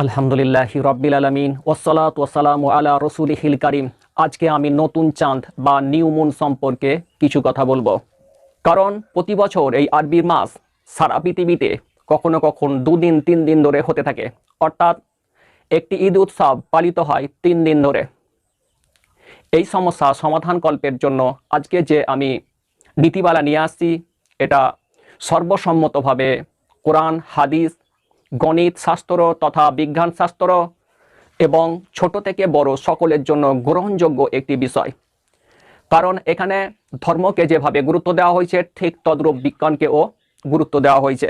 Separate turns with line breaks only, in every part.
আলহামদুলিল্লাহি রব্বিল আলামিন ওয়াসসালাতু ওয়াসসালামু আলা রাসূলিহিল কারীম। আজকে আমি নতুন চাঁদ বা নিউ মুন সম্পর্কে কিছু কথা বলবো। কারণ প্রতি বছর এই আরবি মাস সারা পৃথিবীতে কখনো কখনো 2 দিন 3 দিন ধরে হতে থাকে, অর্থাৎ একটি ঈদ উৎসব পালিত হয় 3 দিন ধরে। এই সমস্যা সমাধান কল্পের জন্য আজকে যে আমি নীতিমালা নিয়ে আসছি, এটা সর্বসম্মতভাবে কোরআন, হাদিস, গণিত শাস্ত্র তথা বিজ্ঞান শাস্ত্র এবং ছোট থেকে বড় সকলের জন্য গ্রহণযোগ্য একটি বিষয়। কারণ এখানে ধর্মকে যেভাবে গুরুত্ব দেওয়া হয়েছে, ঠিক তদ্রূপ বিজ্ঞানকেও গুরুত্ব দেওয়া হয়েছে।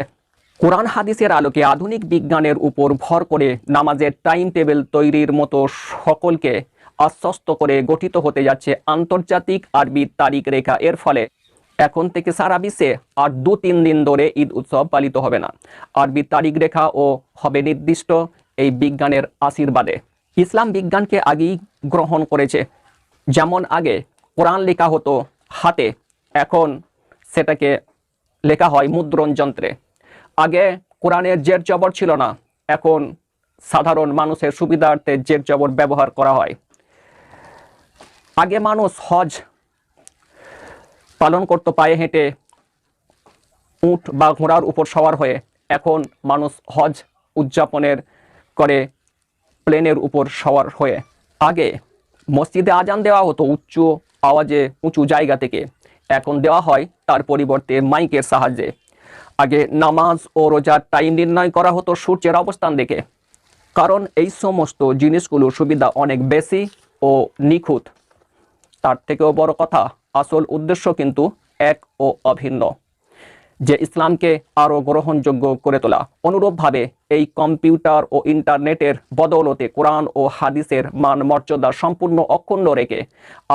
কোরআন হাদিসের আলোকে আধুনিক বিজ্ঞানের উপর ভর করে নামাজের টাইম টেবিল তৈরির মতো সকলকে আশ্বস্ত করে গঠিত হতে যাচ্ছে আন্তর্জাতিক আরবি তারিখ রেখা। এর ফলে এখন থেকে সারা বিশ্বে আর 2-3 দিন ধরে ঈদ উৎসব পালিত হবে না। আরবি তারিখ রেখা ও হবে নির্দিষ্ট এই বিজ্ঞানের আশীর্বাদে। ইসলাম বিজ্ঞানকে আগেই গ্রহণ করেছে। যেমন আগে কোরআন লেখা হতো হাতে, এখন সেটাকে লেখা হয় মুদ্রণ যন্ত্রে। আগে কোরআনের জের জবর ছিল না, এখন সাধারণ মানুষের সুবিধার্থে জের জবর ব্যবহার করা হয়। আগে মানুষ হজ পালন করতো পায়ে হেঁটে, উট বা ঘোড়ার উপর সওয়ার হয়ে, এখন মানুষ হজ উদযাপনের করে প্লেনের উপর সওয়ার হয়ে। আগে মসজিদে আজান দেওয়া হতো উচ্চ আওয়াজে উঁচু জায়গা থেকে, এখন দেওয়া হয় তার পরিবর্তে মাইকের সাহায্যে। আগে নামাজ ও রোজার টাইম নির্ণয় করা হতো সূর্যের অবস্থান দেখে। কারণ এই সমস্ত জিনিসগুলোর সুবিধা অনেক বেশি ও নিখুঁত। তার থেকেও বড় কথা, আসল উদ্দেশ্য কিন্তু এক ও অভিন্ন, যে ইসলামকে আরও গ্রহণযোগ্য করে তোলা। অনুরূপভাবে এই কম্পিউটার ও ইন্টারনেটের বদৌলতে কোরআন ও হাদিসের মান মর্যাদা সম্পূর্ণ অক্ষুণ্ণ রেখে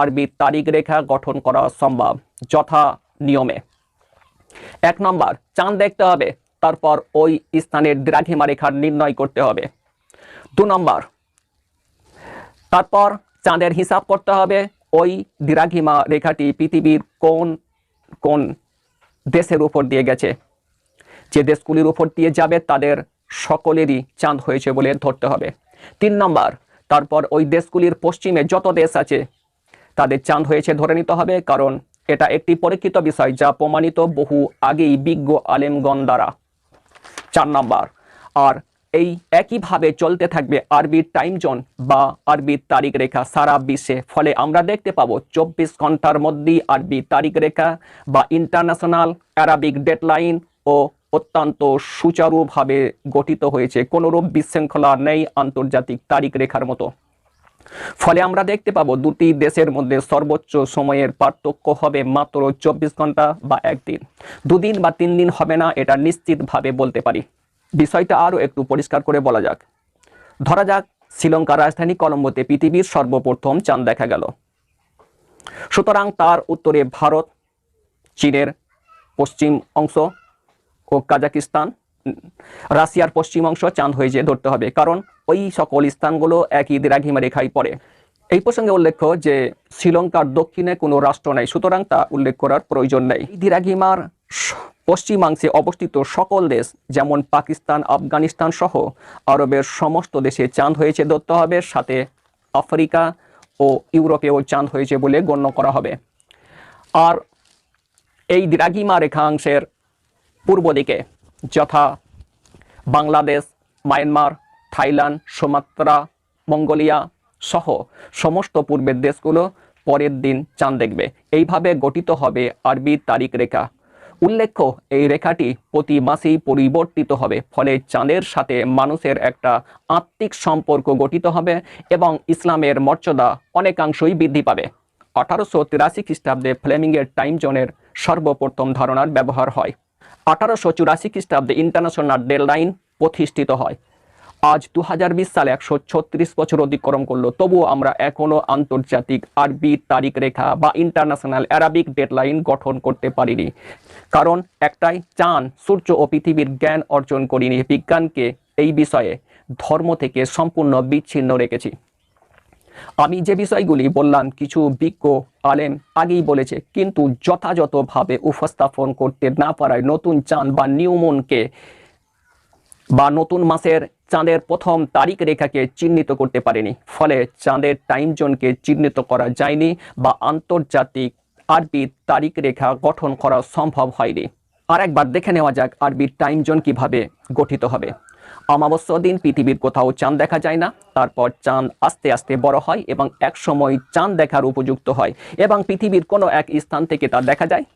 আরবি তারিখ রেখা গঠন করা সম্ভব যথা নিয়মে। 1 নম্বর, চাঁদ দেখতে হবে, তারপর ওই স্থানের দ্রাঘিমা রেখা নির্ণয় করতে হবে। 2 নম্বর, তারপর চাঁদের হিসাব করতে হবে ওই দ্রাঘিমা রেখাটি পৃথিবীর কোন কোন দেশের উপর দিয়ে গেছে। যে দেশগুলির উপর দিয়ে যাবে তাদের সকলেরই চাঁদ হয়েছে বলে ধরতে হবে। 3 নম্বর, তারপর ওই দেশগুলির পশ্চিমে যত দেশ আছে তাদের চাঁদ হয়েছে ধরে নিতে হবে, কারণ এটা একটি পরীক্ষিত বিষয় যা প্রমাণিত বহু আগেই বিজ্ঞ আলেমগণ দ্বারা। 4 নম্বর, আর এই একইভাবে চলতে থাকবে আরবি টাইম জোন বা আরবি তারিখ রেখা সারা বিশ্বে। ফলে আমরা দেখতে পাবো 24 ঘন্টার মধ্যেই আরবি তারিখ রেখা বা ইন্টারন্যাশনাল অ্যারাবিক ডেডলাইন ও অত্যন্ত সুচারুভাবে গঠিত হয়েছে। কোনোরূপ বিশৃঙ্খলা নেই আন্তর্জাতিক তারিখ রেখার মতো। ফলে আমরা দেখতে পাবো দুটি দেশের মধ্যে সর্বোচ্চ সময়ের পার্থক্য হবে মাত্র 24 ঘন্টা বা 1 দিন। 2 দিন বা 3 দিন হবে না, এটা নিশ্চিতভাবে বলতে পারি। বিষয়টা আরও একটু পরিষ্কার করে বলা যাক। ধরা যাক শ্রীলঙ্কার রাজধানী কলম্বোতে পৃথিবীর সর্বপ্রথম চাঁদ দেখা গেল। সুতরাং তার উত্তরে ভারত, চীনের পশ্চিম অংশ ও কাজাকিস্তান, রাশিয়ার পশ্চিম অংশ চাঁদ হয়েছে ধরতে হবে, কারণ ওই সকল স্থানগুলো একই দ্রাঘিমা রেখায় পড়ে। এই প্রসঙ্গে উল্লেখ্য যে শ্রীলঙ্কার দক্ষিণে কোনো রাষ্ট্র নেই, সুতরাং তা উল্লেখ করার প্রয়োজন নেই। এই দ্রাঘিমার পশ্চিমাংশে অবস্থিত সকল দেশ যেমন পাকিস্তান, আফগানিস্তান সহ আরবের সমস্ত দেশে চাঁদ হয়েছে ধরতে হবে, সাথে আফ্রিকা ও ইউরোপেও চাঁদ হয়েছে বলে গণ্য করা হবে। আর এই দ্রাঘিমা রেখাংশের পূর্ব দিকে যথা Bangladesh, Myanmar, Thailand, Sumatra, Mongolia সহ সমস্ত পূর্বের দেশগুলো পরের দিন চাঁদ দেখবে। এইভাবে গঠিত হবে আরবি তারিখ রেখা। উল্লেখ্য, এই রেখাটি প্রতি মাসেই পরিবর্তিত হবে, ফলে চাঁদের সাথে মানুষের একটা আত্মিক সম্পর্ক গঠিত হবে এবং ইসলামের মর্যাদা অনেকাংশই বৃদ্ধি পাবে। 1883 খ্রিস্টাব্দে ফ্লেমিংয়ের টাইম জোনের সর্বপ্রথম ধারণার ব্যবহার হয়। 1884 খ্রিস্টাব্দে ইন্টারন্যাশনাল ডেডলাইন প্রতিষ্ঠিত হয়। আজ 2020 সালে 136 বছর অতিক্রম করলো, তবুও আমরা এখনো আন্তর্জাতিক আরবি তারিখ রেখা বা ইন্টারন্যাশনাল অ্যারাবিক ডেডলাইন গঠন করতে পারিনি। কারণ একটাই, চাঁদ, সূর্য ও পৃথিবীর জ্ঞান অর্জন করিনি। বিজ্ঞানকে এই বিষয়ে ধর্ম থেকে সম্পূর্ণ বিচ্ছিন্ন রেখেছি। আমি যে বিষয়গুলি বললাম কিছু বিজ্ঞ আলেম আগেই বলেছে, কিন্তু যথাযথভাবে উপস্থাপন করতে না পারায় নতুন চাঁদ বা নিউ মুনকে বা নতুন মাসের চাঁদের প্রথম তারিখ রেখাকে চিহ্নিত করতে পারেনি, ফলে চাঁদের টাইম জোনকে চিহ্নিত করা যায়নি বা আন্তর্জাতিক আরবি তারিখ রেখা গঠন করা সম্ভব হয়নি। আর একবার দেখে নেওয়া যাক আরবির টাইম জোন কিভাবে গঠিত হবে। অমাবস্যার দিন পৃথিবীর কোথাও চাঁদ দেখা যায় না, তারপর চাঁদ আস্তে আস্তে বড় হয় এবং এক সময় চাঁদ দেখার উপযুক্ত হয় এবং পৃথিবীর কোনো এক স্থান থেকে তা দেখা যায়।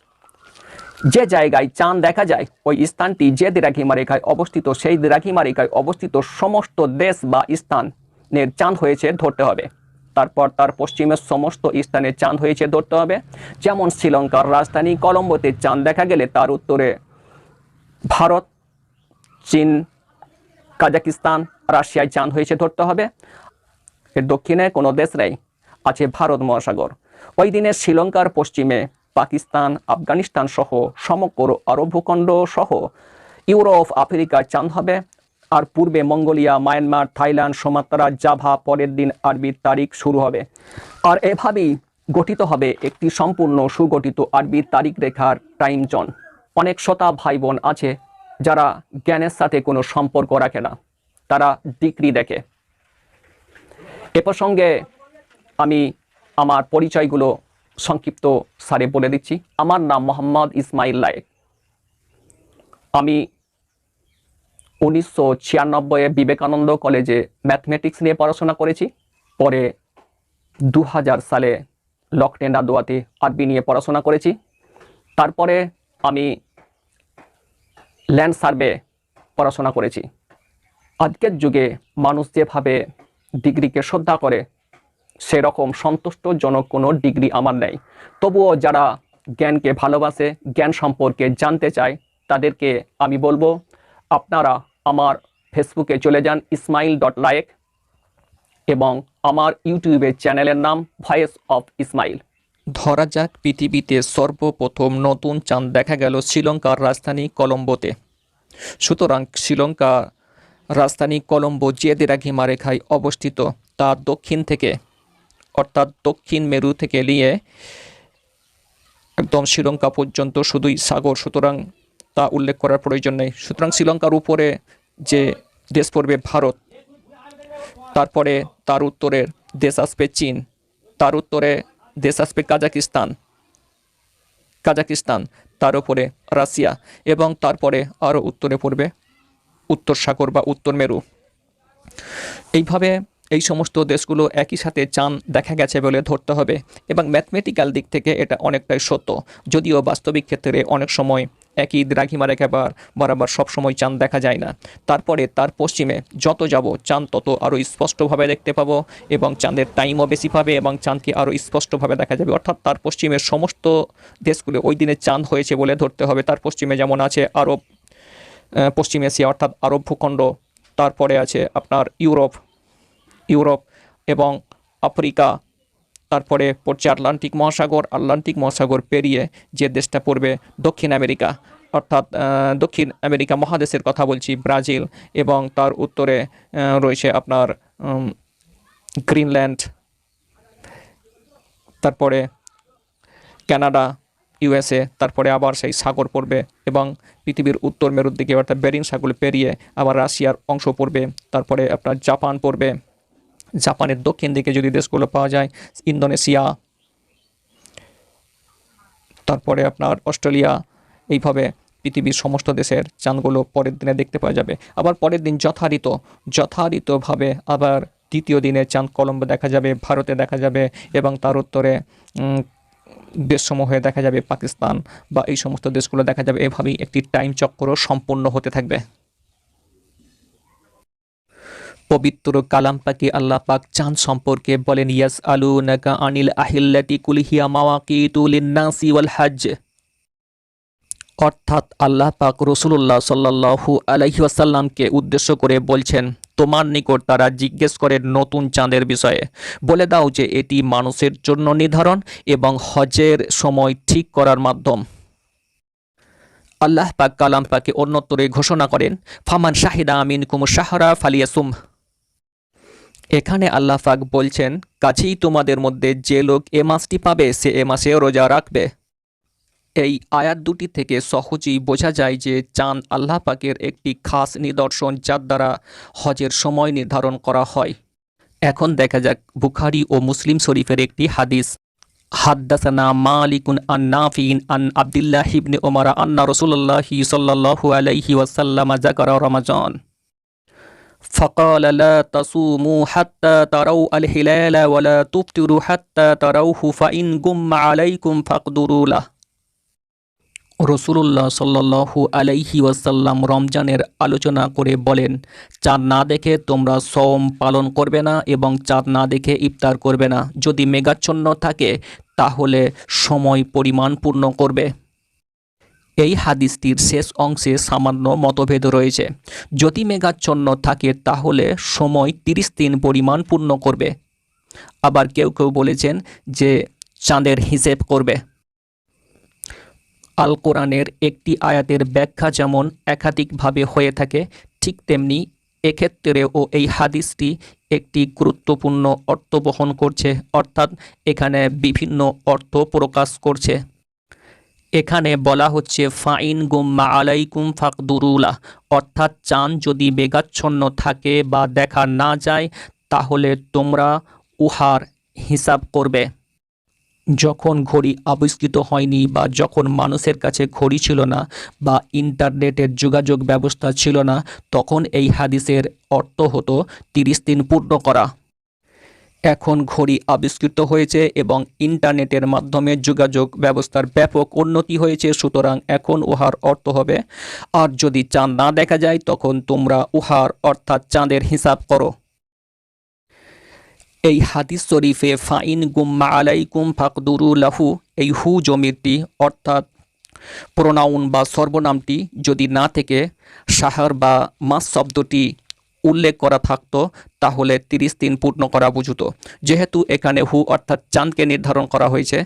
যে জায়গায় চাঁদ দেখা যায় ওই স্থানটি যে দ্রাঘিমা রেখায় অবস্থিত, সেই দ্রাঘিমা রেখায় অবস্থিত সমস্ত দেশ বা স্থানের চাঁদ হয়েছে ধরতে হবে। তারপর তার পশ্চিমের সমস্ত স্থানে চাঁদ হয়েছে ধরতে হবে। যেমন শ্রীলঙ্কার রাজধানী কলম্বোতে চাঁদ দেখা গেলে তার উত্তরে ভারত, চীন, কাজাকিস্তান, রাশিয়ায় চাঁদ হয়েছে ধরতে হবে। এর দক্ষিণে কোনো দেশ নেই, আছে ভারত মহাসাগর। ওই দিনে শ্রীলঙ্কার পশ্চিমে পাকিস্তান, আফগানিস্তান সহ সমগ্র আরব ভূখণ্ড সহ ইউরোপ, আফ্রিকার চাঁদ হবে। আর পূর্বে Mongolia, Myanmar, Thailand, Sumatra, Java, পরের দিন আরবির তারিখ শুরু হবে। আর এভাবেই গঠিত হবে একটি সম্পূর্ণ সুগঠিত আরবির তারিখ রেখার টাইম জোন। অনেক শ্রোতা ভাই বোন আছে যারা জ্ঞানের সাথে কোনো সম্পর্ক রাখে না, তারা ডিগ্রি দেখে। এ প্রসঙ্গে আমি আমার পরিচয়গুলো সংক্ষিপ্ত সারে বলে দিচ্ছি। আমার নাম মোহাম্মদ ইসমাইল লায়েক। আমি 1996 বিবেকানন্দ কলেজে ম্যাথমেটিক্স নিয়ে পড়াশোনা করেছি। পরে 2000 সালে লকটে নাদোয়াতে আরবি নিয়ে পড়াশোনা করেছি। তারপরে আমি ল্যান্ড সার্ভে পড়াশোনা করেছি। আজকের যুগে মানুষ যেভাবে ডিগ্রিকে শ্রদ্ধা করে, সেরকম সন্তুষ্টজনক কোনো ডিগ্রি আমার নেই। তবুও যারা জ্ঞানকে ভালোবাসে, জ্ঞান সম্পর্কে জানতে চায়, তাদেরকে আমি বলবো আপনারা আমার ফেসবুকে চলে যান ismail.laek এবং আমার ইউটিউবের চ্যানেলের নাম ভয়েস অফ ইসমাইল।
ধরা যাক পৃথিবীতে সর্বপ্রথম নতুন চাঁদ দেখা গেল শ্রীলঙ্কার রাজধানী কলম্বোতে। সুতরাং শ্রীলঙ্কা রাজধানী কলম্বো যে দ্রাঘিমা রেখায় অবস্থিত, তার দক্ষিণ থেকে অর্থাৎ দক্ষিণ মেরু থেকে নিয়ে একদম শ্রীলঙ্কা পর্যন্ত শুধুই সাগর, সুতরাং তা উল্লেখ করার প্রয়োজন নেই। সুতরাং শ্রীলঙ্কার উপরে যে দেশ পড়বে ভারত, তারপরে তার উত্তরের দেশ আসবে চীন, তার উত্তরে দেশ আসবে কাজাকিস্তান, তার উপরে রাশিয়া এবং তারপরে আরও উত্তরে পড়বে উত্তর সাগর বা উত্তর মেরু। এইভাবে এই সমস্ত দেশগুলো একই সাথে চাঁদ দেখা গেছে বলে ধরতে হবে এবং ম্যাথমেটিক্যাল দিক থেকে এটা অনেকটাই সত্য, যদিও বাস্তবিক ক্ষেত্রে অনেক সময় একই দ্রাঘিমা রেখা বরাবর সবসময় চাঁদ দেখা যায় না। তারপরে তার পশ্চিমে যত যাব চাঁদ তত আরও স্পষ্টভাবে দেখতে পাবো এবং চাঁদের টাইমও বেশি পাবে এবং চাঁদকে আরও স্পষ্টভাবে দেখা যাবে। অর্থাৎ তার পশ্চিমের সমস্ত দেশগুলো ওই দিনে চাঁদ হয়েছে বলে ধরতে হবে। তার পশ্চিমে যেমন আছে আরব, পশ্চিম এশিয়া অর্থাৎ আরব ভূখণ্ড, তারপরে আছে আপনার ইউরোপ এবং আফ্রিকা, তারপরে পড়ছে আটলান্টিক মহাসাগর পেরিয়ে যে দেশটা পড়বে দক্ষিণ আমেরিকা, অর্থাৎ দক্ষিণ আমেরিকা মহাদেশের কথা বলছি, ব্রাজিল, এবং তার উত্তরে রয়েছে আপনার গ্রিনল্যান্ড, তারপরে কানাডা, ইউএসএ, তারপরে আবার সেই সাগর পড়বে এবং পৃথিবীর উত্তর মেরুর দিকে অর্থাৎ বেরিং সাগর পেরিয়ে আবার রাশিয়ার অংশ পড়বে, তারপরে আপনার জাপান পড়বে। জাপানের দক্ষিণ দিকে যদি দেশগুলো পাওয়া যায় ইন্দোনেশিয়া, তারপরে আপনার অস্ট্রেলিয়া। এইভাবে পৃথিবীর সমস্ত দেশের চাঁদগুলো পরের দিনে দেখতে পাওয়া যাবে। আবার পরের দিন যথারীতভাবে আবার দ্বিতীয় দিনে চাঁদ কলম্বো দেখা যাবে, ভারতে দেখা যাবে এবং তার উত্তরে দেশসমূহে দেখা যাবে পাকিস্তান বা এই সমস্ত দেশগুলো দেখা যাবে। এভাবেই একটি টাইম চক্র সম্পূর্ণ হতে থাকবে। পবিত্র কালাম পাকে আল্লাহ পাক চাঁদ সম্পর্কে বলেন, ইয়াসআলুনাকা আনিল আহিল্লাতি কুল হিয়া মাওয়াকিতু লিন-নাসি ওয়াল হজ। অর্থাৎ আল্লাহ পাক রাসূলুল্লাহ সাল্লাল্লাহু আলাইহি ওয়াসাল্লামকে উদ্দেশ্য করে বলছেন, তোমার নিকট তারা জিজ্ঞেস করে নতুন চাঁদের বিষয়ে, বলে দাও যে এটি মানুষের জন্য নির্ধারণ এবং হজের সময় ঠিক করার মাধ্যম। আল্লাহ পাক কালাম পাকে অন্যত্রে ঘোষণা করেন, ফামান শাহিদা মিনকুম শাহরা ফালিয়াসুম। এখানে আল্লাহ পাক বলছেন, কাছেই তোমাদের মধ্যে যে লোক এ মাসটি পাবে সে এ মাসে রোজা রাখবে। এই আয়াত দুটি থেকে সহজেই বোঝা যায় যে চাঁদ আল্লাহ পাকের একটি খাস নিদর্শন, যার দ্বারা হজের সময় নির্ধারণ করা হয়। এখন দেখা যাক বুখারী ও মুসলিম শরীফের একটি হাদিস। হাদ্দাসানা মালিকুন আন নাফিন আন আব্দুল্লাহ ইবনে ওমর আন্না রাসূলুল্লাহি সাল্লাল্লাহু আলাইহি ওয়াসাল্লাম যাকারা রমাজান فقال لا تصوموا حتى تروا الهلال ولا تفطروا حتى تروه فإن غم عليكم فاقدروا له। রসুল্লাহ সাল্লাল্লাহু আলাইহি ওয়াসাল্লাম রমজানের আলোচনা করে বলেন, চাঁদ না দেখে তোমরা সওম পালন করবে না এবং চাঁদ না দেখে ইফতার করবে না। যদি মেঘাচ্ছন্ন থাকে তাহলে সময় পরিমাণ পূর্ণ করবে। এই হাদিসটির শেষ অংশে সামান্য মতভেদ রয়েছে। যদি মেঘাচ্ছন্ন থাকে তাহলে সময় 30 দিন পরিমাণ পূর্ণ করবে। আবার কেউ কেউ বলেছেন যে চাঁদের হিসেব করবে। আল কোরআনের একটি আয়াতের ব্যাখ্যা যেমন একাধিকভাবে হয়ে থাকে, ঠিক তেমনি এক্ষেত্রেও এই হাদিসটি একটি গুরুত্বপূর্ণ অর্থ বহন করছে, অর্থাৎ এখানে বিভিন্ন অর্থ প্রকাশ করছে। এখানে বলা হচ্ছে ফাইন গুম্মা আলাইকুম ফাকদুরুলাহ, অর্থাৎ চাঁদ যদি মেঘাচ্ছন্ন থাকে বা দেখা না যায় তাহলে তোমরা উহার হিসাব করবে। যখন ঘড়ি আবিষ্কৃত হয়নি বা যখন মানুষের কাছে ঘড়ি ছিল না বা ইন্টারনেটের যোগাযোগ ব্যবস্থা ছিল না, তখন এই হাদিসের অর্থ হতো 30 দিন পূর্ণ করা। এখন ঘড়ি আবিষ্কৃত হয়েছে এবং ইন্টারনেটের মাধ্যমে যোগাযোগ ব্যবস্থার ব্যাপক উন্নতি হয়েছে, সুতরাং এখন উহার অর্থ হবে আর যদি চাঁদ না দেখা যায় তখন তোমরা উহার অর্থাৎ চাঁদের হিসাব করো। এই হাদিস শরীফে ফাইন গুম্মা আলাইকুম ফাকদুরু লাহু, এই হু জমিরটি অর্থাৎ প্রোনাউন বা সর্বনামটি যদি না থেকে সাহার বা মাস শব্দটি উল্লেখ করা থাকতো তাহলে 30 দিন পূর্ণ করা বুঝতো। যেহেতু এখানে হু অর্থাৎ চাঁদকে নির্ধারণ করা হয়েছে,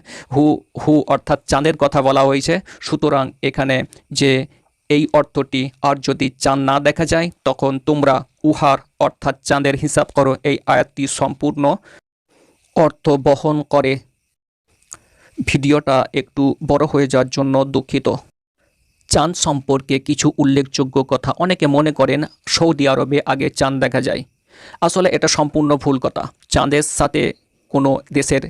হু অর্থাৎ চাঁদের কথা বলা হয়েছে, সুতরাং এখানে যে এই অর্থটি আর যদি চাঁদ না দেখা যায় তখন তোমরা উহার অর্থাৎ চাঁদের হিসাব করো, এই আয়াতটি সম্পূর্ণ অর্থ বহন করে। ভিডিওটা একটু বড় হয়ে যাওয়ার জন্য দুঃখিত। চাঁদ সম্পর্কে কিছু উল্লেখযোগ্য কথা। অনেকে মনে করেন সৌদি আরবে আগে চাঁদ দেখা যায়। আসলে এটা সম্পূর্ণ ভুল কথা। চাঁদের সাথে কোনো দেশের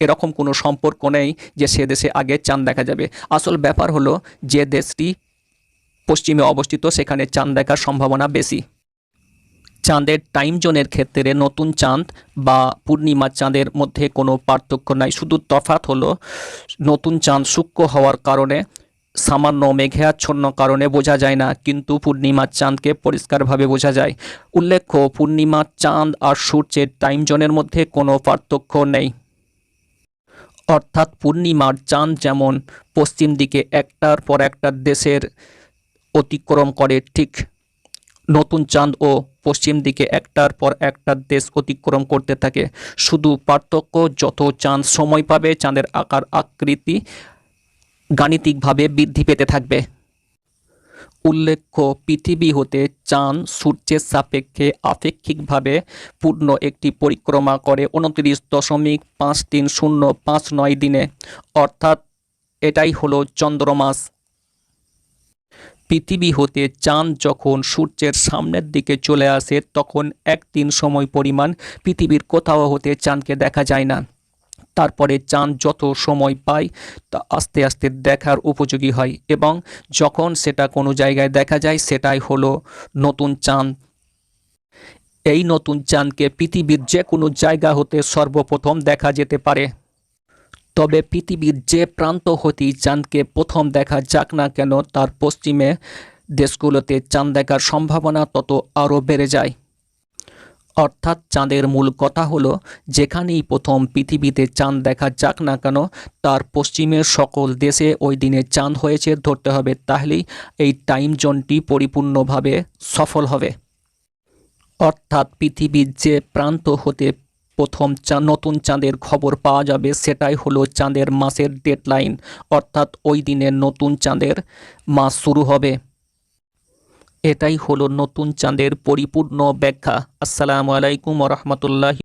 এরকম কোনো সম্পর্ক নেই যে সে দেশে আগে চাঁদ দেখা যাবে। আসল ব্যাপার হলো যে দেশটি পশ্চিমে অবস্থিত সেখানে চাঁদ দেখার সম্ভাবনা বেশি। চাঁদের টাইম জোনের ক্ষেত্রে নতুন চাঁদ বা পূর্ণিমা চাঁদের মধ্যে কোনো পার্থক্য নাই, শুধু তফাৎ হলো নতুন চাঁদ সূক্ষ্ম হওয়ার কারণে সামান্য মেঘাচ্ছন্ন কারণে বোঝা যায় না, কিন্তু পূর্ণিমার চাঁদকে পরিষ্কারভাবে বোঝা যায়। উল্লেখ্য, পূর্ণিমার চাঁদ আর সূর্যের টাইম জোনের মধ্যে কোনো পার্থক্য নেই। অর্থাৎ পূর্ণিমার চাঁদ যেমন পশ্চিম দিকে একটার পর একটা দেশের অতিক্রম করে, ঠিক নতুন চাঁদ ও পশ্চিম দিকে একটার পর একটা দেশ অতিক্রম করতে থাকে। শুধু পার্থক্য যত চাঁদ সময় পাবে চাঁদের আকার আকৃতি গাণিতিকভাবে বৃদ্ধি পেতে থাকবে। উল্লেখ্য, পৃথিবী হতে চাঁদ সূর্যের সাপেক্ষে আপেক্ষিকভাবে পূর্ণ একটি পরিক্রমা করে 29.53059 দিনে, অর্থাৎ এটাই হলো চন্দ্রমাস। পৃথিবী হতে চাঁদ যখন সূর্যের সামনের দিকে চলে আসে তখন 1 দিন সময় পরিমাণ পৃথিবীর কোথাও হতে চাঁদকে দেখা যায় না। তারপরে চাঁদ যত সময় পায় তা আস্তে আস্তে দেখার উপযোগী হয় এবং যখন সেটা কোনো জায়গায় দেখা যায় সেটাই হলো নতুন চাঁদ। এই নতুন চাঁদকে পৃথিবীর যে কোনো জায়গা হতে সর্বপ্রথম দেখা যেতে পারে। তবে পৃথিবীর যে প্রান্ত হতেই চাঁদকে প্রথম দেখা যাক না কেন তার পশ্চিমে দেশগুলোতে চাঁদ দেখার সম্ভাবনা তত আরও বেড়ে যায়। অর্থাৎ চাঁদের মূল কথা হলো যেখানেই প্রথম পৃথিবীতে চাঁদ দেখা যাক না কেন তার পশ্চিমের সকল দেশে ওই দিনে চাঁদ হয়েছে ধরতে হবে, তাহলেই এই টাইম জোনটি পরিপূর্ণভাবে সফল হবে। অর্থাৎ পৃথিবীর যে প্রান্ত হতে প্রথম নতুন চাঁদের খবর পাওয়া যাবে সেটাই হলো চাঁদের মাসের ডেডলাইন, অর্থাৎ ওই দিনের নতুন চাঁদের মাস শুরু হবে। এটাই হলো নতুন চাঁদের পরিপূর্ণ ব্যাখ্যা। আসসালামু আলাইকুম ওয়া রাহমাতুল্লাহি।